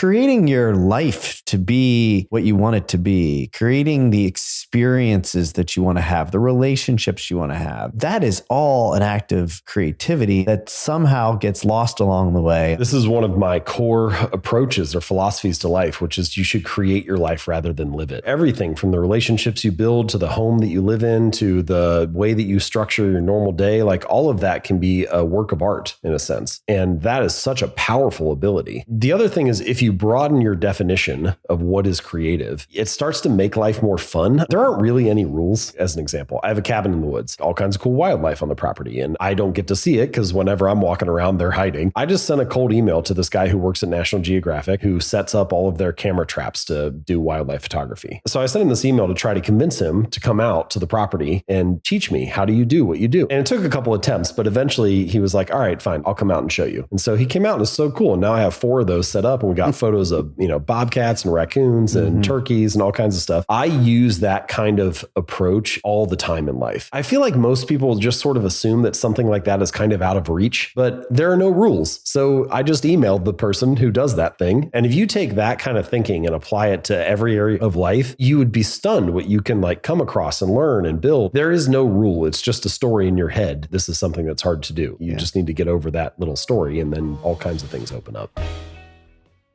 creating your life to be what you want it to be, creating the experiences that you want to have, the relationships you want to have. That is all an act of creativity that somehow gets lost along the way. This is one of my core approaches or philosophies to life, which is you should create your life rather than live it. Everything from the relationships you build to the home that you live in to the way that you structure your normal day, like all of that can be a work of art in a sense. And that is such a powerful ability. The other thing is if you broaden your definition of what is creative, it starts to make life more fun. There aren't really any rules. As an example, I have a cabin in the woods, all kinds of cool wildlife on the property, and I don't get to see it because whenever I'm walking around, they're hiding. I just sent a cold email to this guy who works at National Geographic who sets up all of their camera traps to do wildlife photography. So I sent him this email to try to convince him to come out to the property and teach me how do you do what you do. And it took a couple attempts, but eventually he was like, all right, fine, I'll come out and show you. And so he came out and it's so cool. And now I have 4 of those set up and we got photos of, bobcats and raccoons and turkeys and all kinds of stuff. I use that kind of approach all the time in life. I feel like most people just sort of assume that something like that is kind of out of reach, but there are no rules. So I just emailed the person who does that thing. And if you take that kind of thinking and apply it to every area of life, you would be stunned what you can come across and learn and build. There is no rule. It's just a story in your head. This is something that's hard to do. You just need to get over that little story and then all kinds of things open up.